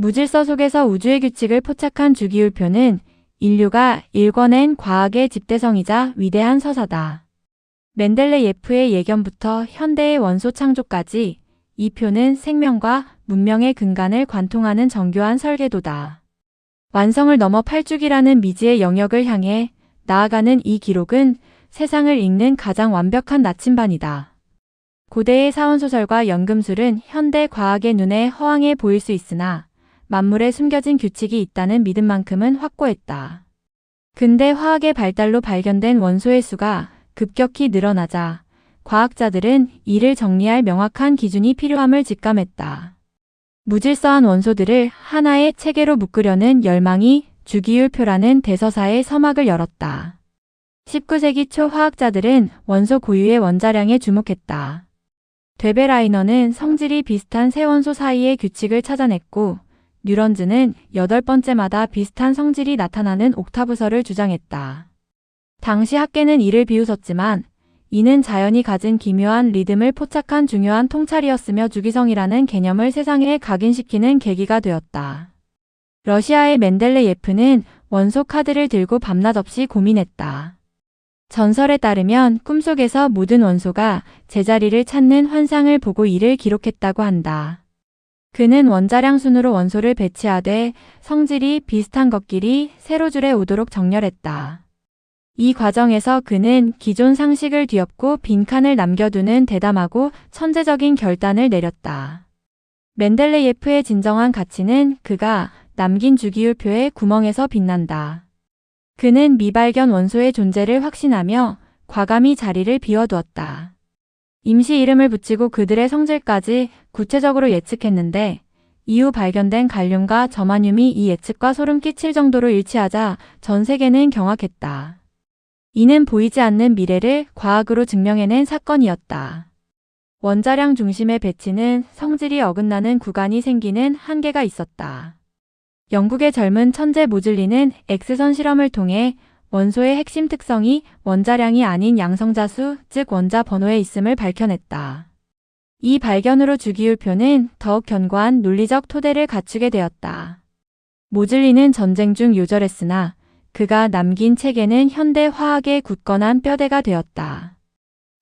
무질서 속에서 우주의 규칙을 포착한 주기율표는 인류가 일궈낸 과학의 집대성이자 위대한 서사다. 멘델레예프의 예견부터 현대의 원소 창조까지 이 표는 생명과 문명의 근간을 관통하는 정교한 설계도다. 완성을 넘어 8주기라는 미지의 영역을 향해 나아가는 이 기록은 세상을 읽는 가장 완벽한 나침반이다. 고대의 사원소설과 연금술은 현대 과학의 눈에 허황해 보일 수 있으나 만물에 숨겨진 규칙이 있다는 믿음만큼은 확고했다. 근대 화학의 발달로 발견된 원소의 수가 급격히 늘어나자 과학자들은 이를 정리할 명확한 기준이 필요함을 직감했다. 무질서한 원소들을 하나의 체계로 묶으려는 열망이 주기율표라는 대서사의 서막을 열었다. 19세기 초 화학자들은 원소 고유의 원자량에 주목했다. 되베라이너는 성질이 비슷한 세 원소 사이의 규칙을 찾아냈고 뉴런즈는 8번째마다 비슷한 성질이 나타나는 옥타브설을 주장했다. 당시 학계는 이를 비웃었지만 이는 자연이 가진 기묘한 리듬을 포착한 중요한 통찰이었으며 주기성이라는 개념을 세상에 각인시키는 계기가 되었다. 러시아의 멘델레예프는 원소 카드를 들고 밤낮 없이 고민했다. 전설에 따르면 꿈속에서 모든 원소가 제자리를 찾는 환상을 보고 이를 기록했다고 한다. 그는 원자량 순으로 원소를 배치하되 성질이 비슷한 것끼리 세로 줄에 오도록 정렬했다. 이 과정에서 그는 기존 상식을 뒤엎고 빈칸을 남겨두는 대담하고 천재적인 결단을 내렸다. 멘델레예프의 진정한 가치는 그가 남긴 주기율표의 구멍에서 빛난다. 그는 미발견 원소의 존재를 확신하며 과감히 자리를 비워두었다. 임시 이름을 붙이고 그들의 성질까지 구체적으로 예측했는데 이후 발견된 갈륨과 저마늄이 이 예측과 소름 끼칠 정도로 일치하자 전 세계는 경악했다. 이는 보이지 않는 미래를 과학으로 증명해낸 사건이었다. 원자량 중심의 배치는 성질이 어긋나는 구간이 생기는 한계가 있었다. 영국의 젊은 천재 모즐리는 X선 실험을 통해 원소의 핵심 특성이 원자량이 아닌 양성자수, 즉 원자 번호에 있음을 밝혀냈다. 이 발견으로 주기율표는 더욱 견고한 논리적 토대를 갖추게 되었다. 모즐리는 전쟁 중 요절했으나 그가 남긴 체계는 현대 화학의 굳건한 뼈대가 되었다.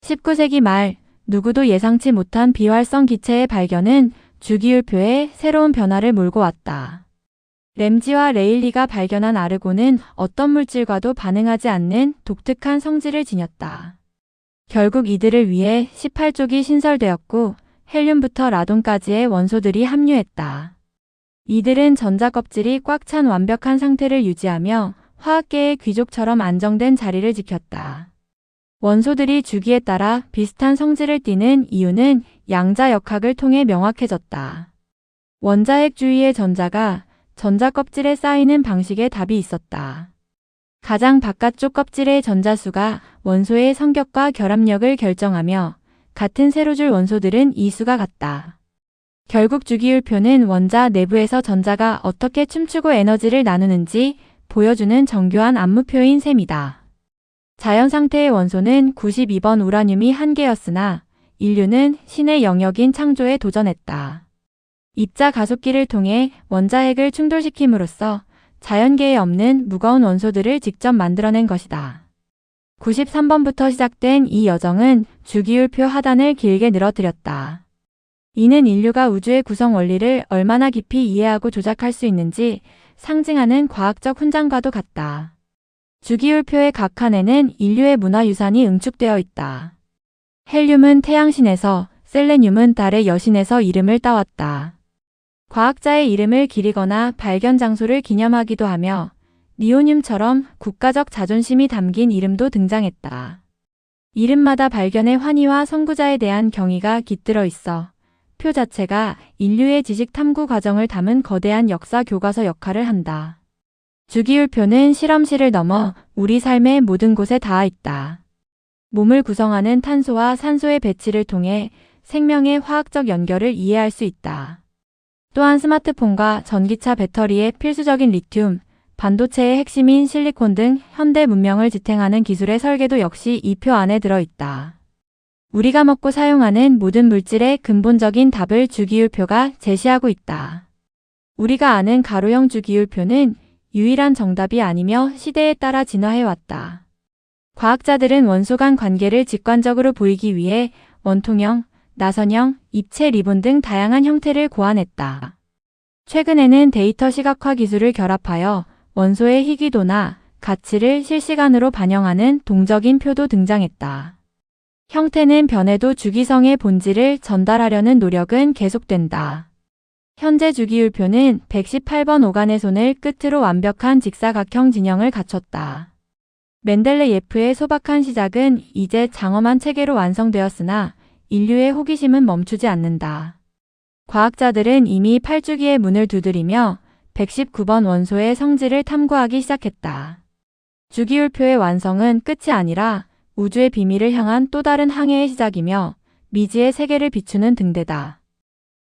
19세기 말 누구도 예상치 못한 비활성 기체의 발견은 주기율표에 새로운 변화를 몰고 왔다. 램지와 레일리가 발견한 아르곤은 어떤 물질과도 반응하지 않는 독특한 성질을 지녔다. 결국 이들을 위해 18족이 신설되었고 헬륨부터 라돈까지의 원소들이 합류했다. 이들은 전자껍질이 꽉 찬 완벽한 상태를 유지하며 화학계의 귀족처럼 안정된 자리를 지켰다. 원소들이 주기에 따라 비슷한 성질을 띠는 이유는 양자역학을 통해 명확해졌다. 원자핵 주위의 전자가 전자껍질에 쌓이는 방식에 답이 있었다. 가장 바깥쪽 껍질의 전자수가 원소의 성격과 결합력을 결정하며 같은 세로줄 원소들은 이 수가 같다. 결국 주기율표는 원자 내부에서 전자가 어떻게 춤추고 에너지를 나누는지 보여주는 정교한 안무표인 셈이다. 자연 상태의 원소는 92번 우라늄이 한계였으나 인류는 신의 영역인 창조에 도전했다. 입자 가속기를 통해 원자핵을 충돌시킴으로써 자연계에 없는 무거운 원소들을 직접 만들어낸 것이다. 93번부터 시작된 이 여정은 주기율표 하단을 길게 늘어뜨렸다. 이는 인류가 우주의 구성 원리를 얼마나 깊이 이해하고 조작할 수 있는지 상징하는 과학적 훈장과도 같다. 주기율표의 각 칸에는 인류의 문화유산이 응축되어 있다. 헬륨은 태양신에서, 셀레늄은 달의 여신에서 이름을 따왔다. 과학자의 이름을 기리거나 발견 장소를 기념하기도 하며 니오늄처럼 국가적 자존심이 담긴 이름도 등장했다. 이름마다 발견의 환희와 선구자에 대한 경의가 깃들어 있어 표 자체가 인류의 지식 탐구 과정을 담은 거대한 역사 교과서 역할을 한다. 주기율표는 실험실을 넘어 우리 삶의 모든 곳에 닿아 있다. 몸을 구성하는 탄소와 산소의 배치를 통해 생명의 화학적 연결을 이해할 수 있다. 또한 스마트폰과 전기차 배터리의 필수적인 리튬, 반도체의 핵심인 실리콘 등 현대 문명을 지탱하는 기술의 설계도 역시 이 표 안에 들어있다. 우리가 먹고 사용하는 모든 물질의 근본적인 답을 주기율표가 제시하고 있다. 우리가 아는 가로형 주기율표는 유일한 정답이 아니며 시대에 따라 진화해왔다. 과학자들은 원소 간 관계를 직관적으로 보이기 위해 원통형, 나선형, 입체 리본 등 다양한 형태를 고안했다. 최근에는 데이터 시각화 기술을 결합하여 원소의 희귀도나 가치를 실시간으로 반영하는 동적인 표도 등장했다. 형태는 변해도 주기성의 본질을 전달하려는 노력은 계속된다. 현재 주기율표는 118번 오간의 손을 끝으로 완벽한 직사각형 진형을 갖췄다. 멘델레예프의 소박한 시작은 이제 장엄한 체계로 완성되었으나 인류의 호기심은 멈추지 않는다. 과학자들은 이미 8주기의 문을 두드리며 119번 원소의 성질을 탐구하기 시작했다. 주기율표의 완성은 끝이 아니라 우주의 비밀을 향한 또 다른 항해의 시작이며 미지의 세계를 비추는 등대다.